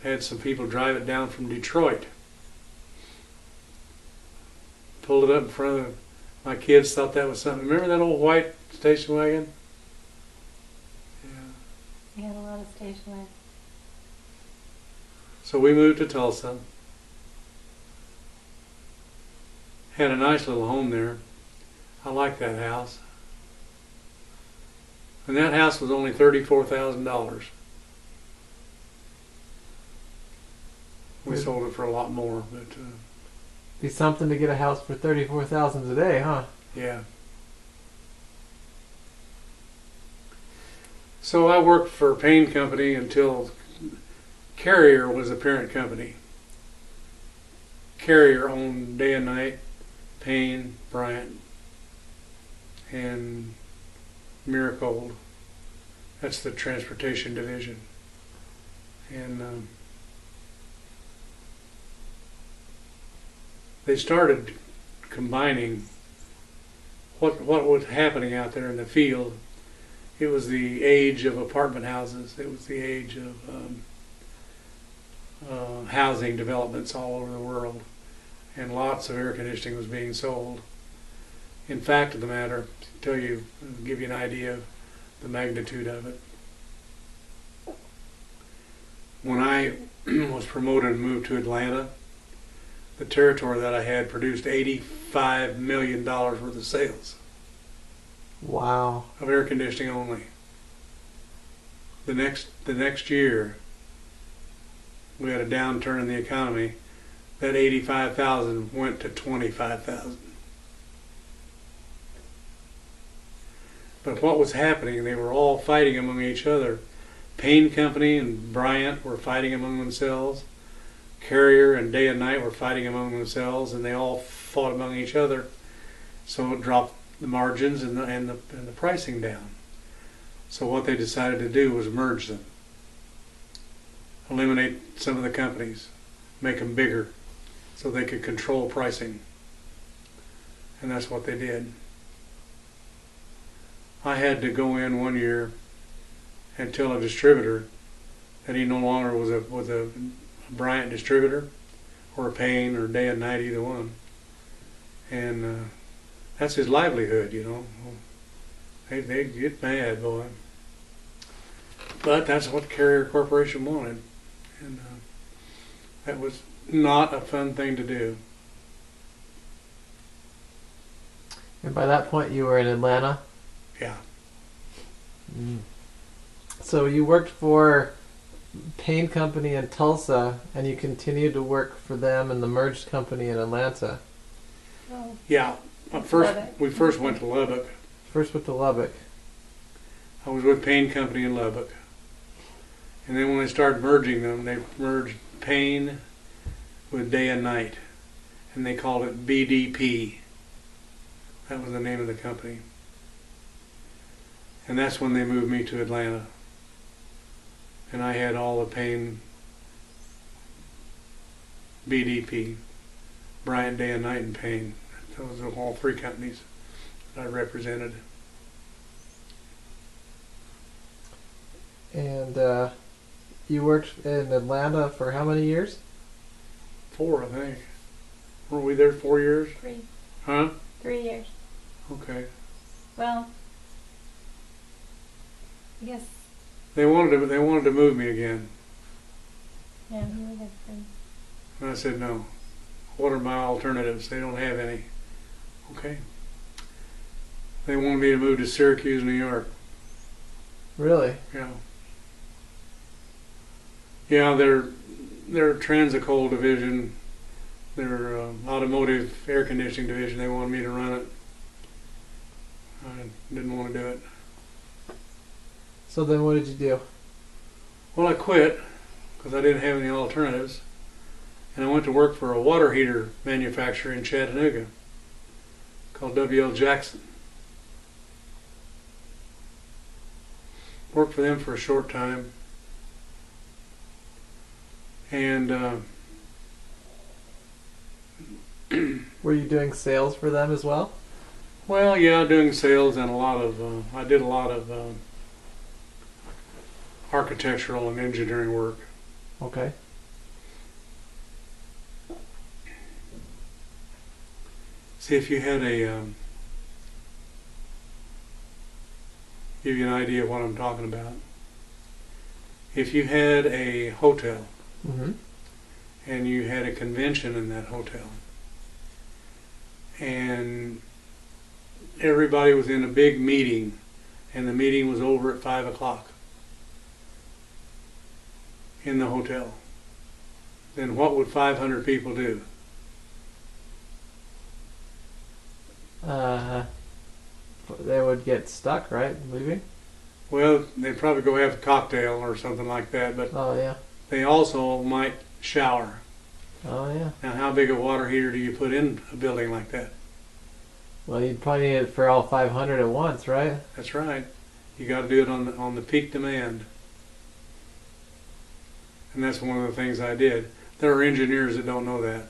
had some people drive it down from Detroit. Pulled it up in front of my kids, thought that was something. Remember that old white station wagon? Yeah. We had a lot of station wagons. So we moved to Tulsa. Had a nice little home there. I liked that house. And that house was only $34,000. We sold it for a lot more, but Be something to get a house for $34,000 today, huh? yeah. So I worked for a paint company until Carrier was the parent company. Carrier owned Day and Night, Payne, Bryant, and Miracle. That's the transportation division. And they started combining what was happening out there in the field. It was the age of apartment houses. It was the age of housing developments all over the world, and lots of air conditioning was being sold. In fact of the matter, to give you an idea of the magnitude of it, when I was promoted and moved to Atlanta, the territory that I had produced $85 million worth of sales. Wow. Of air conditioning only. The next year, we had a downturn in the economy. That 85,000 went to 25,000. But what was happening? They were all fighting among each other. Payne Company and Bryant were fighting among themselves. Carrier and Day and Night were fighting among themselves, and they all fought among each other. So it dropped the margins and the pricing down. So what they decided to do was merge them, eliminate some of the companies, make them bigger, so they could control pricing. And that's what they did. I had to go in one year and tell a distributor that he no longer was a Bryant distributor, or a Payne, or Day and Night, either one. And that's his livelihood, you know. They get mad, boy. But that's what Carrier Corporation wanted. And that was not a fun thing to do. And by that point, you were in Atlanta? Yeah. So you worked for Payne Company in Tulsa, and you continued to work for them in the merged company in Atlanta. Oh, Yeah. We first went to Lubbock. First went to Lubbock. I was with Payne Company in Lubbock. And then when they started merging them, they merged Payne with Day and Night. And they called it BDP. That was the name of the company. And that's when they moved me to Atlanta. And I had all the Payne, BDP, Bryant, Day and Night, and Payne. Those are all three companies that I represented. And you worked in Atlanta for how many years? 4, I think. Were we there 4 years? 3. Huh? 3 years. Okay. Well, I guess, They wanted to move me again. yeah, we were there for And I said, no. What are my alternatives? They don't have any. Okay. They wanted me to move to Syracuse, New York. Really? Yeah. Yeah, their Transicold division, their automotive air conditioning division, they wanted me to run it. I didn't want to do it. So then what did you do? Well, I quit because I didn't have any alternatives. And I went to work for a water heater manufacturer in Chattanooga called W.L. Jackson. Worked for them for a short time. And Were you doing sales for them as well? well, yeah, doing sales and I did a lot of architectural and engineering work. Okay. See, if you had give you an idea of what I'm talking about. If you had a hotel Mm-hmm. and you had a convention in that hotel, and everybody was in a big meeting, and the meeting was over at 5 o'clock in the hotel, then what would 500 people do? They would get stuck, right? Leaving? Well, they'd probably go have a cocktail or something like that, but Oh, yeah. they also might shower. Oh, yeah. Now, how big a water heater do you put in a building like that? Well, you'd probably need it for all 500 at once, right? That's right. You got to do it on the peak demand. And that's one of the things I did. There are engineers that don't know that.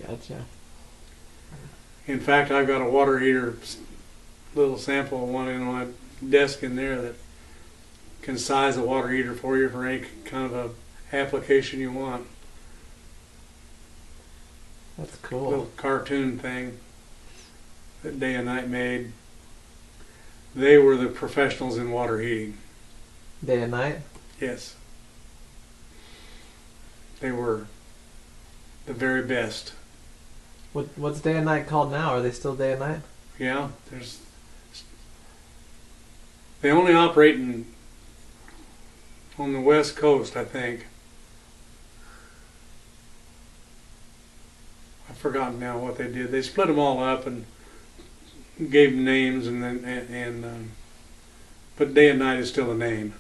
Gotcha. In fact, I've got a water heater, little sample of one in my desk in there that can size a water heater for you for any kind of a application you want. That's cool. Little cartoon thing that Day and Night made. They were the professionals in water heating. Day and night? Yes. They were the very best. What's day and night called now? Are they still day and night? Yeah, they only operate on the West Coast, I think. I've forgotten now what they did. They split them all up and gave them names, and then but Day and Night is still a name.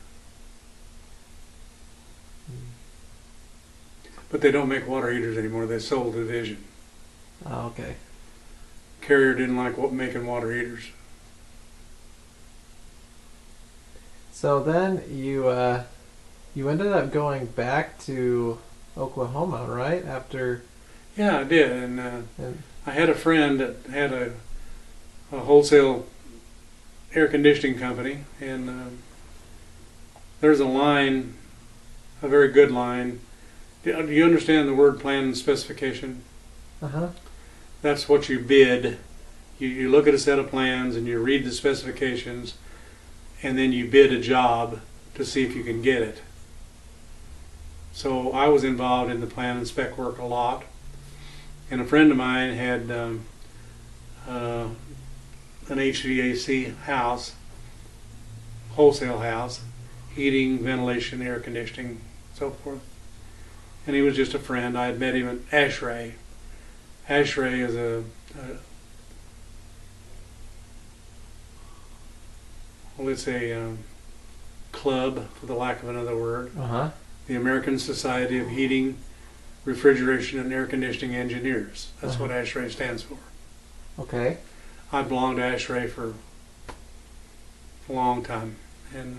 But they don't make water heaters anymore. They sold the division. Oh, okay. Carrier didn't like making water heaters. So then you ended up going back to Oklahoma, right? After. Yeah, I did, and And, I had a friend that had a wholesale air conditioning company, and there's a line, a very good line. Do you understand the word plan and specification? uh-huh. That's what you bid. You look at a set of plans and you read the specifications, and then you bid a job to see if you can get it. So I was involved in the plan and spec work a lot, and a friend of mine had an HVAC house, wholesale house, heating, ventilation, air conditioning, so forth. And he was just a friend. I had met him at ASHRAE. ASHRAE is it's a club, for the lack of another word. Uh-huh. The American Society of Heating, Refrigeration, and Air Conditioning Engineers. That's what ASHRAE stands for. Okay. I belonged to ASHRAE for a long time, and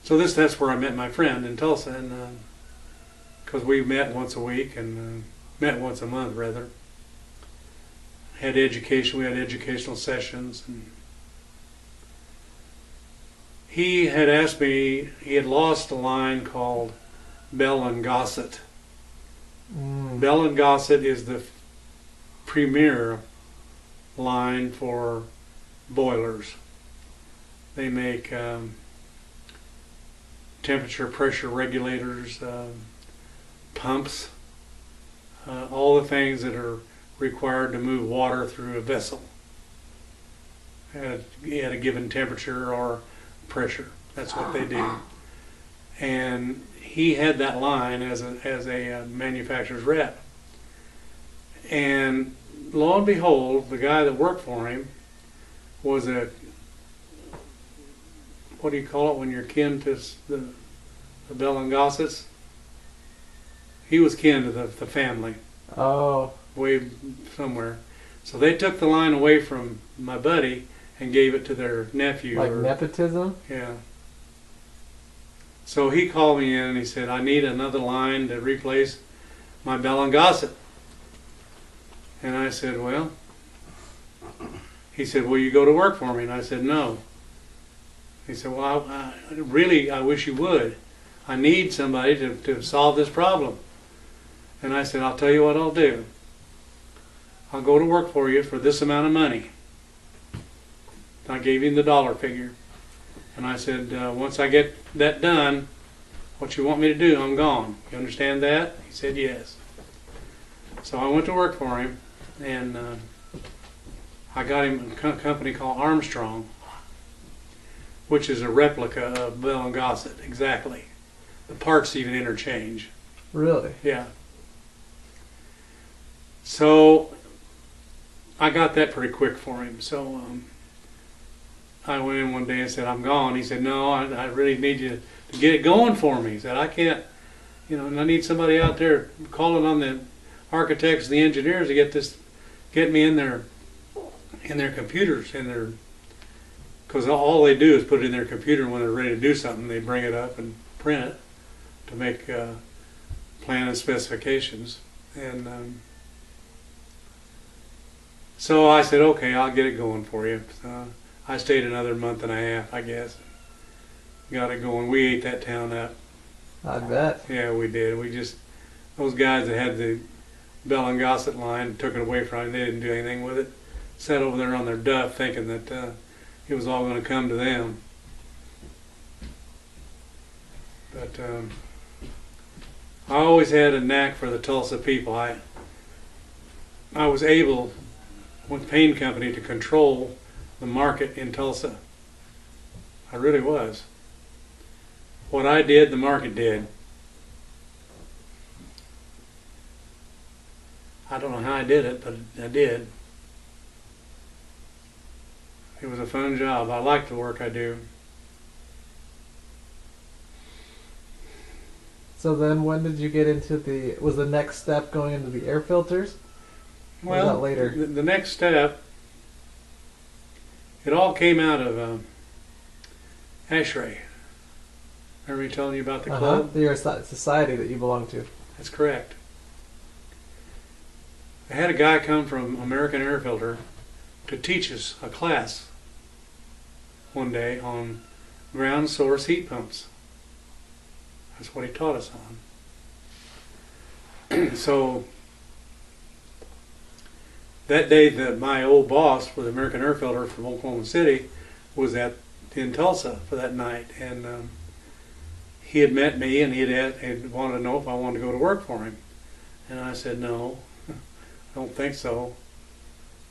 so that's where I met my friend in Tulsa, and because we met once a week and met once a month rather. Had education. We had educational sessions, and he had asked me. He had lost a line called Bell and Gossett. Mm. Bell and Gossett is the premier line for boilers. They make temperature, pressure regulators, pumps, all the things that are required to move water through a vessel at a given temperature or pressure. That's what they do. And he had that line as a manufacturer's rep. And lo and behold, the guy that worked for him was what do you call it when you're kin to the Bell and Gossetts? He was kin to the family, Oh. way somewhere. So they took the line away from my buddy and gave it to their nephew. Like nepotism? Yeah. So he called me in and he said, I need another line to replace my Bell and Gossett. And I said, well, he said, will you go to work for me? And I said, no. He said, well, I wish you would. I need somebody to solve this problem. And I said, I'll tell you what I'll do. I'll go to work for you for this amount of money. I gave him the dollar figure. And I said, once I get that done, what you want me to do, I'm gone. You understand that? He said, yes. So I went to work for him, and I got him a company called Armstrong, which is a replica of Bell and Gossett, exactly. The parts even interchange. Really? Yeah. So I got that pretty quick for him. So I went in one day and said, I'm gone. He said, no, I really need you to get it going for me. He said, I can't, and I need somebody out there calling on the architects, the engineers to get me in their computers, because all they do is put it in their computer, and when they're ready to do something, they bring it up and print it to make plan and specifications. And so I said, okay, I'll get it going for you. I stayed another month and a half, I guess. Got it going. We ate that town up. I bet. Yeah, we did. Those guys that had the Bell and Gossett line took it away from them. They didn't do anything with it. Sat over there on their duff thinking that it was all going to come to them. But I always had a knack for the Tulsa people. I was able, with Payne Company, to control the market in Tulsa. I really was. What I did, the market did. I don't know how I did it, but I did. It was a fun job. I like the work I do. So then when did you get into was the next step going into the air filters? Or was that later? The next step, it all came out of ASHRAE. Remember me telling you about the club? Your society that you belong to. That's correct. I had a guy come from American Air Filter to teach us a class one day on ground source heat pumps. That's what he taught us on. So that day, my old boss with American Air Filter from Oklahoma City was in Tulsa for that night, and he had met me, and he had wanted to know if I wanted to go to work for him, and I said no, I don't think so.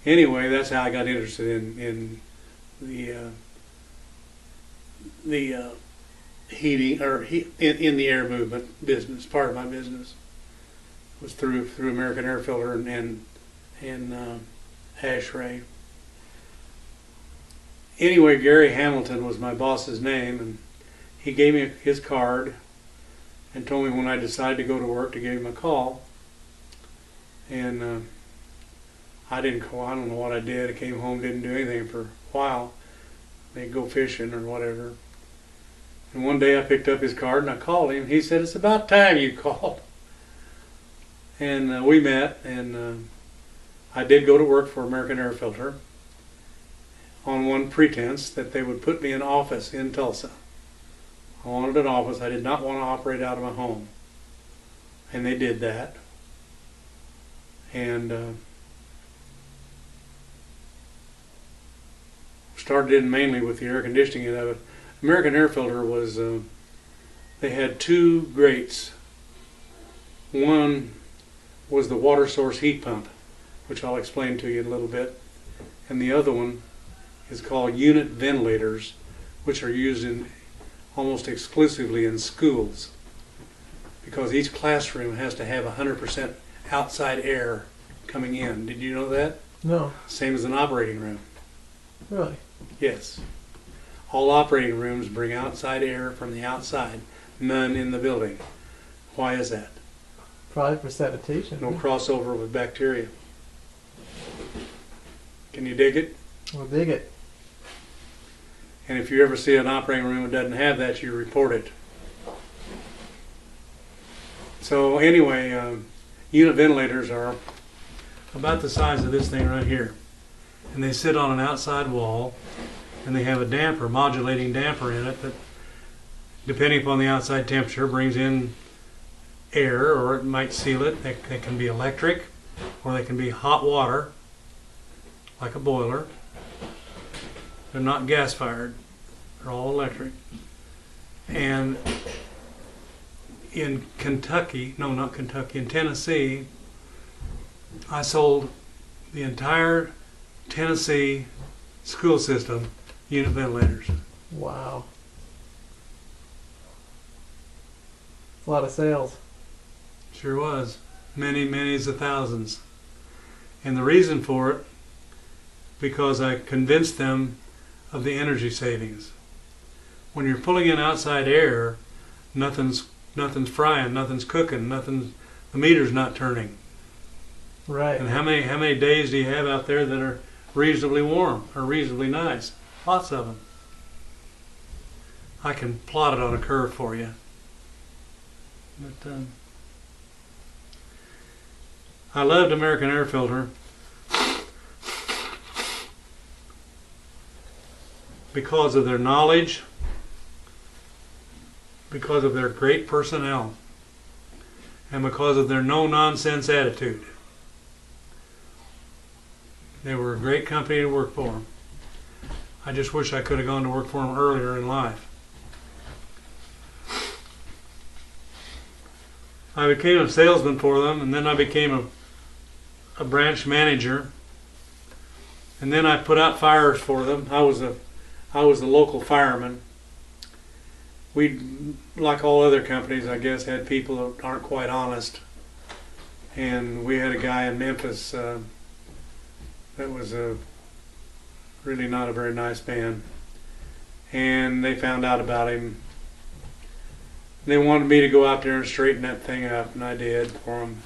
Anyway, that's how I got interested in the heating, or in the air movement business. Part of my business was through American Air Filter and ASHRAE. Anyway, Gary Hamilton was my boss's name, and he gave me his card and told me when I decided to go to work to give him a call. And I didn't call. I don't know what I did. I came home, didn't do anything for a while. They'd go fishing or whatever. And one day I picked up his card and I called him. He said, "It's about time you called." And we met, and I did go to work for American Air Filter on one pretense, that they would put me in office in Tulsa. I wanted an office. I did not want to operate out of my home. And they did that. And started in mainly with the air conditioning of it. American Air Filter was, they had two grates. One was the water source heat pump, which I'll explain to you in a little bit. And the other one is called unit ventilators, which are used almost exclusively in schools, because each classroom has to have 100% outside air coming in. Did you know that? No. Same as an operating room. Really? Yes. All operating rooms bring outside air from the outside, none in the building. Why is that? Probably for sanitation. No crossover with bacteria. Can you dig it? We'll dig it. And if you ever see an operating room that doesn't have that, you report it. So anyway, unit ventilators are about the size of this thing right here. And they sit on an outside wall, and they have a damper, modulating damper in it that, depending upon the outside temperature, brings in air, or it might seal it. They can be electric, or they can be hot water, like a boiler. They're not gas fired. They're all electric. And in Kentucky, no, not Kentucky, in Tennessee, I sold the entire Tennessee school system unit ventilators. Wow. It's a lot of sales. Sure was. Many's of thousands. And the reason for it, because I convinced them of the energy savings. When you're pulling in outside air, nothing's frying, nothing's cooking, the meter's not turning. Right. And how many days do you have out there that are reasonably warm or reasonably nice? Lots of them. I can plot it on a curve for you. But I loved American Air Filter because of their knowledge, because of their great personnel, and because of their no-nonsense attitude. They were a great company to work for. I just wish I could have gone to work for them earlier in life. I became a salesman for them, and then I became a branch manager, and then I put out fires for them. I was the local fireman. We, like all other companies, I guess, had people that aren't quite honest, and we had a guy in Memphis that was really not a very nice man, and they found out about him. They wanted me to go out there and straighten that thing up, and I did for them.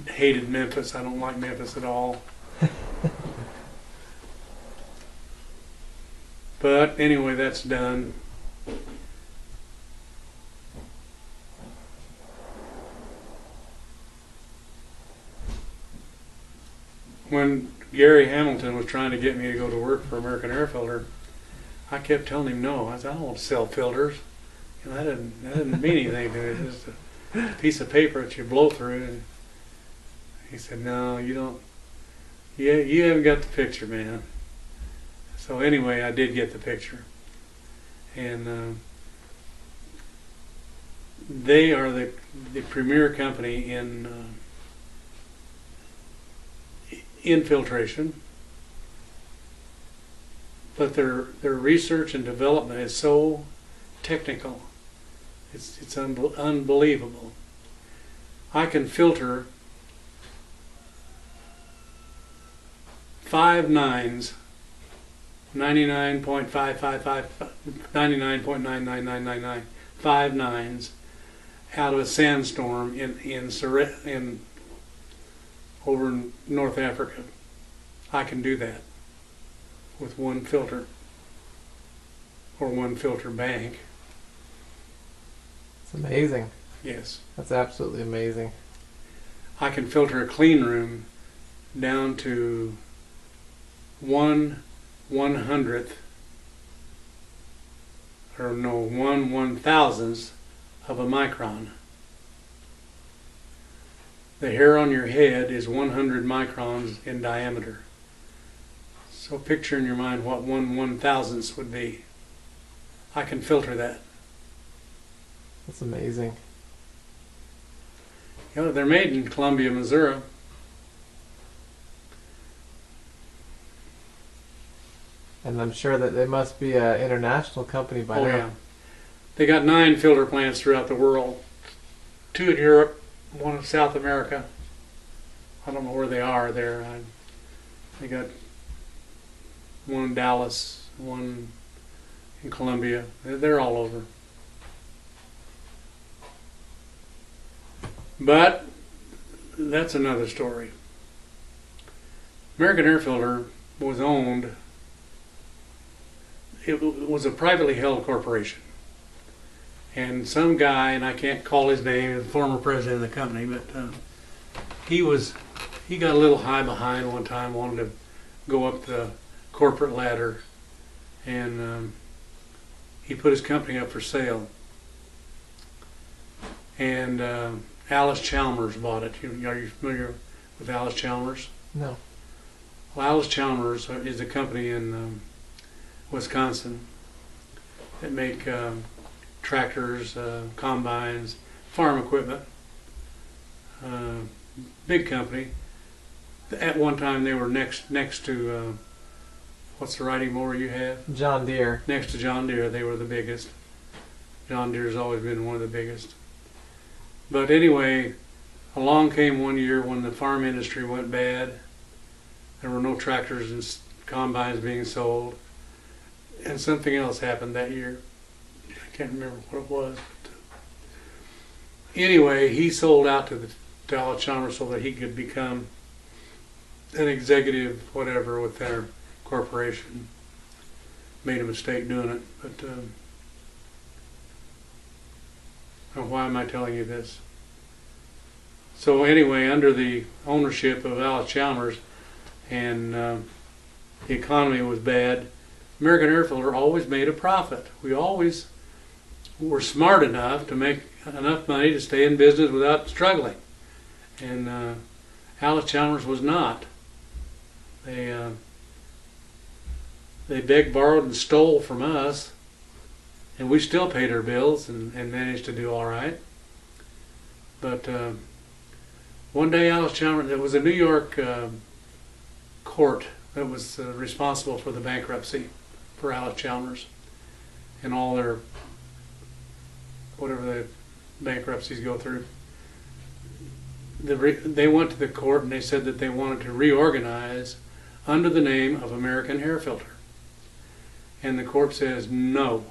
Hated Memphis. I don't like Memphis at all. But anyway, that's done. When Gary Hamilton was trying to get me to go to work for American Air Filter, I kept telling him no. I said, I don't want to sell filters. You know, that didn't mean anything to me. It's just a piece of paper that you blow through. And he said, no, you don't. You haven't got the picture, man. So anyway, I did get the picture. And they are the premier company in infiltration. But their research and development is so technical. It's unbelievable. I can filter 5 nines, 99.99999, 5 nines out of a sandstorm in over in North Africa. I can do that with one filter or one filter bank. It's amazing. Yes. That's absolutely amazing. I can filter a clean room down to 1/100th, or no, 1/1000th of a micron. The hair on your head is 100 microns in diameter. So picture in your mind what 1/1000th would be. I can filter that. That's amazing. You know, they're made in Columbia, Missouri. And I'm sure that they must be an international company by Oh now. yeah. They got 9 filter plants throughout the world. 2 in Europe, 1 in South America. I don't know where they are there. They got 1 in Dallas, 1 in Colombia. They're all over. But that's another story. American Air Filter was owned, it was a privately held corporation. And some guy, and I can't call his name, the former president of the company, but he got a little high behind one time, wanted to go up the corporate ladder, and he put his company up for sale. and Alice Chalmers bought it. Are you familiar with Alice Chalmers? No. Well, Alice Chalmers is a company in Wisconsin that make tractors, combines, farm equipment. Big company. At one time, they were next to what's the riding mower you have? John Deere. Next to John Deere, they were the biggest. John Deere's always been one of the biggest. But anyway, along came one year when the farm industry went bad. There were no tractors and combines being sold, and something else happened that year. I can't remember what it was. Anyway, he sold out to Alice Chalmers so that he could become an executive, whatever, with their corporation. Made a mistake doing it, but why am I telling you this? So anyway, under the ownership of Alice Chalmers, and the economy was bad, American Airfilter always made a profit. We always were smart enough to make enough money to stay in business without struggling. And Alice Chalmers was not. They begged, borrowed, and stole from us, and we still paid our bills and managed to do all right. But one day Alice Chalmers, it was a New York court that was responsible for the bankruptcy for Alice Chalmers and all their, whatever the bankruptcies go through. They went to the court and they said that they wanted to reorganize under the name of American Airfilter. And the court says, no.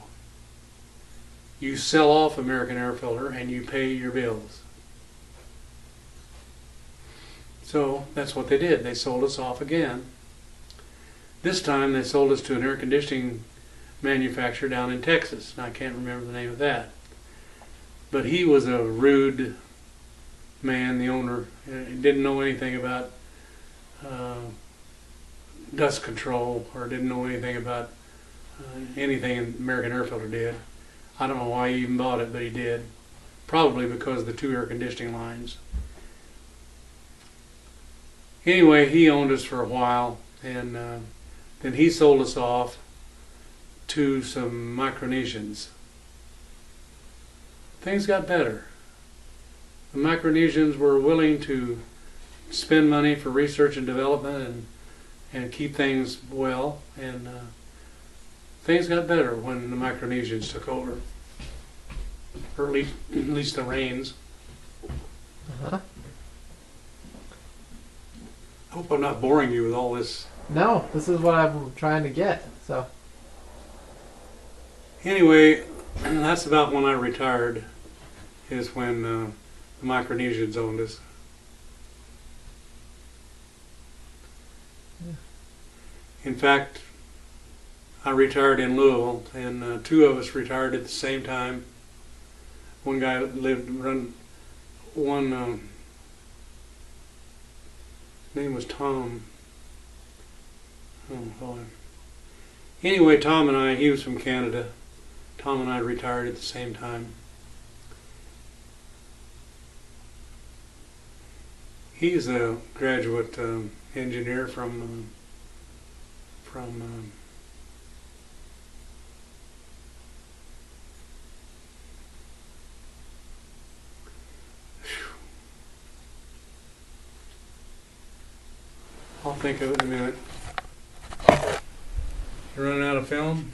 You sell off American Airfilter and you pay your bills. So that's what they did. They sold us off again. This time they sold us to an air conditioning manufacturer down in Texas. I can't remember the name of that. But he was a rude man, the owner. He didn't know anything about dust control, or didn't know anything about anything American Airfilter did. I don't know why he even bought it, but he did. Probably because of the two air conditioning lines. Anyway, he owned us for a while, and then he sold us off to some Micronesians. Things got better. The Micronesians were willing to spend money for research and development and keep things well, and things got better when the Micronesians took over, or at least the reins. Uh-huh. I hope I'm not boring you with all this. No, this is what I'm trying to get. So Anyway, that's about when I retired, is when the Micronesians owned us. In fact, I retired in Louisville, and two of us retired at the same time. One guy his name was Tom. Oh, hold on. Anyway, Tom and I, he was from Canada. Tom and I retired at the same time. He's a graduate engineer from I'll think of it in a minute. You running out of film?